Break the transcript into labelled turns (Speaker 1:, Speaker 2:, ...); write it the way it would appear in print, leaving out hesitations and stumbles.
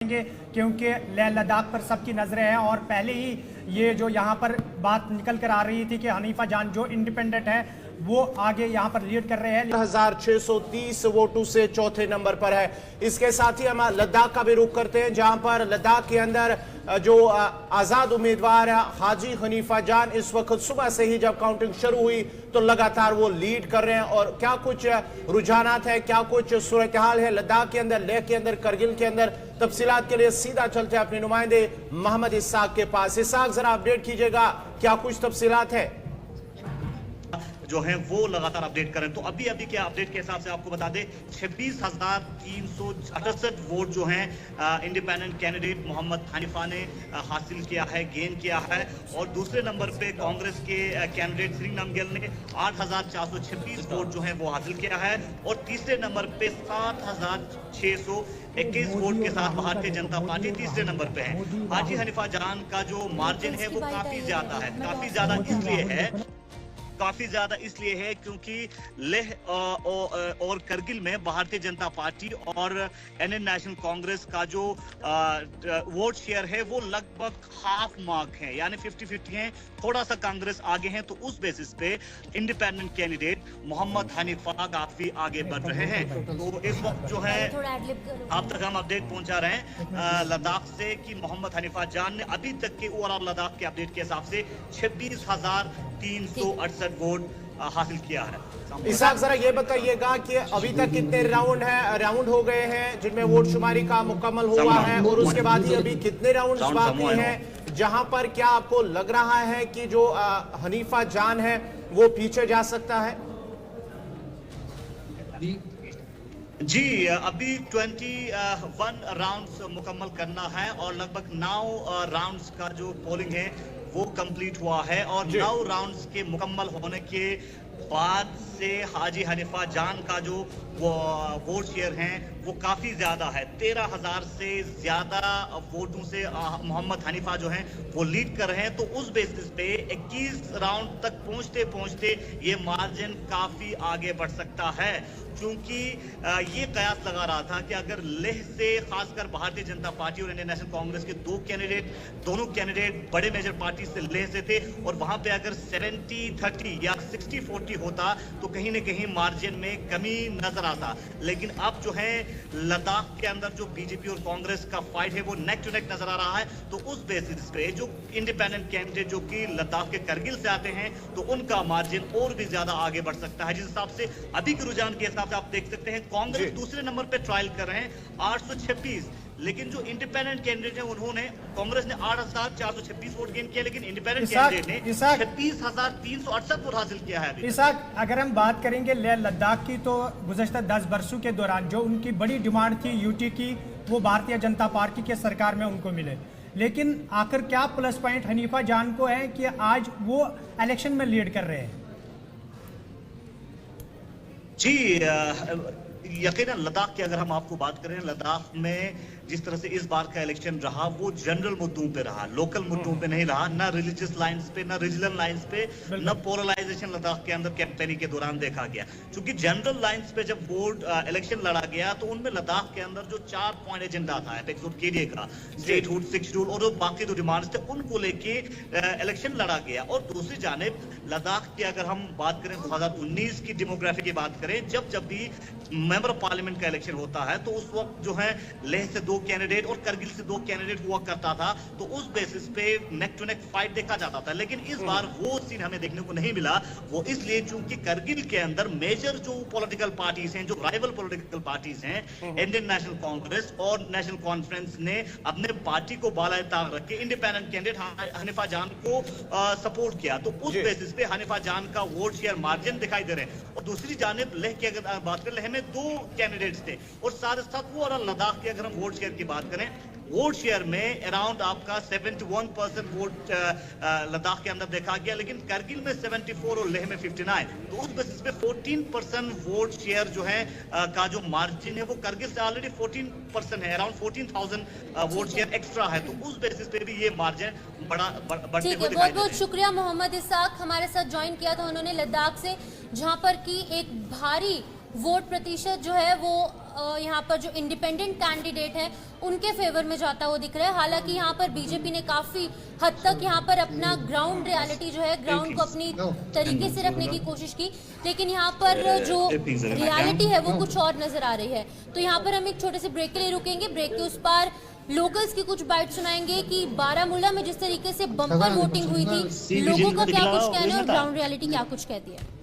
Speaker 1: करेंगे क्योंकि लेह लद्दाख पर सबकी नजरें हैं और पहले ही ये जो यहाँ पर बात निकल कर आ रही थी कि हनीफा जान जो इंडिपेंडेंट है वो आगे यहाँ पर लीड कर रहे हैं।
Speaker 2: 1630 वोटों से चौथे नंबर पर है। इसके साथ ही हम लद्दाख का भी रुख करते हैं, जहां पर लद्दाख के अंदर जो आजाद उम्मीदवार है हाजी हनीफा जान, इस वक्त सुबह से ही जब काउंटिंग शुरू हुई तो लगातार वो लीड कर रहे हैं। और क्या कुछ रुझानात है, क्या कुछ सूरत हाल है लद्दाख के अंदर, लेह के अंदर, करगिल के अंदर, तफसीलात के लिए सीधा चलते हैं अपने नुमाइंदे मोहम्मद इसाक के पास। इसाक जरा अपडेट कीजिएगा, क्या कुछ तफसीलात है
Speaker 3: जो हैं वो लगातार अपडेट करें। तो अभी क्या अपडेट के हिसाब से आपको बता दें 26,368 वोट जो हैं इंडिपेंडेंट कैंडिडेट मोहम्मद हनीफा ने हासिल किया है, गेन किया है। और दूसरे नंबर पे कांग्रेस के कैंडिडेट श्री नमगेल ने 8,426 वोट जो हैं वो हासिल किया है। और तीसरे नंबर पे 7,621 वोट के साथ भारतीय जनता पार्टी तीसरे नंबर पे है। हाजी हनीफा जान का जो मार्जिन है वो काफी ज्यादा है। काफी ज्यादा इसलिए है क्योंकि लेह और करगिल में भारतीय जनता पार्टी और इंडियन नेशनल कांग्रेस का जो वोट शेयर है वो लगभग हाफ मार्क है, यानी 50-50 है। थोड़ा सा कांग्रेस आगे है, तो उस बेसिस पे इंडिपेंडेंट कैंडिडेट मोहम्मद हनीफा काफी आगे बढ़ रहे हैं। तो इस वक्त जो है आप तक हम अपडेट पहुंचा रहे हैं लद्दाख से कि मोहम्मद हनीफा जान ने अभी तक के ओवरऑल लद्दाख के अपडेट के हिसाब से 26,368 वोट हासिल किया है।
Speaker 2: इसाक जरा ये बताइएगा कि अभी तक कितने राउंड हो गए हैं जिनमें वोट शुमारी का मुकम्मल हुआ है, और उसके बाद ही अभी कितने राउंड बाकी हैं जहां पर क्या आपको लग रहा है कि जो हनीफा जान है वो पीछे जा सकता है?
Speaker 3: जी अभी 21 राउंड्स मुकम्मल करना है और लगभग 9 राउंड्स का जो पोलिंग है वो कंप्लीट हुआ है। और 9 राउंड्स के मुकम्मल होने के बाद से हाजी हनीफा जान का जो वोट शेयर हैं वो काफी ज्यादा है। 13,000 से ज्यादा वोटों से मोहम्मद हनीफा जो हैं वो लीड कर रहे हैं। तो उस बेसिस पे 21 राउंड तक पहुंचते ये मार्जिन काफी आगे बढ़ सकता है, क्योंकि ये कयास लगा रहा था कि अगर लेह से खासकर भारतीय जनता पार्टी और इंडियन नेशनल कांग्रेस के दोनों कैंडिडेट बड़े मेजर पार्टी से लेह से थे और वहां पे अगर 70-30 या 60-40 होता तो कहीं ना कहीं मार्जिन में कमी नजर आता। लेकिन अब जो है लद्दाख के अंदर जो बीजेपी और कांग्रेस का फाइट है वो नेक टू नेक नजर आ रहा है। तो उस बेसिस पे जो इंडिपेंडेंट कैंडिडेट जो कि लद्दाख के करगिल से आते हैं तो उनका मार्जिन और भी ज्यादा आगे बढ़ सकता है। जिस हिसाब से अभी के रुझान के हिसाब से आप देख सकते हैं कांग्रेस दूसरे नंबर पे ट्रायल कर रहे हैं 826, लेकिन जो इंडिपेंडेंट कैंडिडेट है उन्होंने कांग्रेस ने 8,426 वोट गेन किया, लेकिन इंडिपेंडेंट कैंडिडेट ने 36,368 वोट हासिल किया है।
Speaker 1: इसाक, अगर हम बात करेंगे लेह लद्दाख की तो गुज़श्ता 10 वर्षों के दौरान जो उनकी बड़ी डिमांड थी यूटी की वो भारतीय जनता पार्टी के सरकार में उनको मिले, लेकिन आखिर क्या प्लस पॉइंट हनीफा जान को है कि आज वो इलेक्शन में लीड कर रहे हैं?
Speaker 3: जी यकीनन लद्दाख की अगर हम आपको बात करें, लद्दाख में जिस तरह से इस बार का इलेक्शन रहा वो जनरल मुद्दों पे रहा, लोकल मुद्दों पे नहीं रहा, ना रिलीजियस लाइंस पे, ना रीजनल लाइंस पे, ना पोलराइजेशन लद्दाख के अंदर कैंपेनिंग के दौरान देखा गया। क्योंकि जनरल लाइंस पे जब वोट इलेक्शन लड़ा गया तो उनमें लद्दाख के अंदर जो 4 पॉइंट एजेंडा था केडीए का, स्टेटहुड, 6 शेड्यूल और बाकी जो डिमांड्स थे उनको लेके इलेक्शन लड़ा गया। और दूसरी जानिब लद्दाख की अगर हम बात करें 2019 की डेमोग्राफी की बात करें, जब भी मेंबर ऑफ पार्लियामेंट का इलेक्शन होता है तो उस वक्त जो है लेह से 2 कैंडिडेट और करगिल से 2 कैंडिडेट हुआ करता था, तो उस बेसिस पे नेक टू नेक फाइट देखा जाता था। लेकिन इस बार वो सीन हमें देखने को नहीं मिला। वो इसलिए क्योंकि करगिल के अंदर मेजर जो पॉलिटिकल पार्टीज हैं, जो राइवल पॉलिटिकल पार्टीज हैं, इंडियन नेशनल कांग्रेस और नेशनल कॉन्फ्रेंस ने अपने पार्टी को बाला ताक रख के इंडिपेंडेंट कैंडिडेट हनीफा जान को सपोर्ट किया। तो उस बेसिस पे हनीफा जान का वोट शेयर मार्जिन दिखाई दे रहे हैं। और दूसरी जानिब लेह की अगर बात करें, लेह में 2 कैंडिडेट्स थे और साथ वो और लद्दाख की अगर हम वोट शेयर की बात करें, वोट शेयर में अराउंड आपका 71% वोट लद्दाख के अंदर देखा गया, लेकिन करगिल में 74 और लेह में 59। तो उस बेसिस पे 14% वोट शेयर जो है का जो मार्जिन है वो करगिल से ऑलरेडी 14% है, अराउंड 14,000 वोट शेयर एक्स्ट्रा है। तो उस बेसिस पे भी ये मार्जिन बढ़ते हुए
Speaker 4: बहुत बहुत शुक्रिया मोहम्मद इसाक हमारे साथ ज्वाइन किया था उन्होंने लद्दाख से, जहां पर की एक भारी वोट प्रतिशत जो है वो यहाँ पर जो इंडिपेंडेंट कैंडिडेट है उनके फेवर में जाता हुआ दिख रहा है। हालांकि यहाँ पर बीजेपी ने काफी हद तक यहाँ पर अपना ग्राउंड रियलिटी जो है, ग्राउंड को अपनी तरीके से रखने की कोशिश की, लेकिन यहाँ पर जो रियलिटी है वो कुछ और नजर आ रही है। तो यहाँ पर हम एक छोटे से ब्रेक के लिए रुकेंगे। ब्रेक के उस पार लोकल्स की कुछ बाइट सुनाएंगे कि बारामूला में जिस तरीके से बम्पर वोटिंग हुई थी, लोगों का क्या कुछ कहना है और ग्राउंड रियलिटी क्या कुछ कहती है।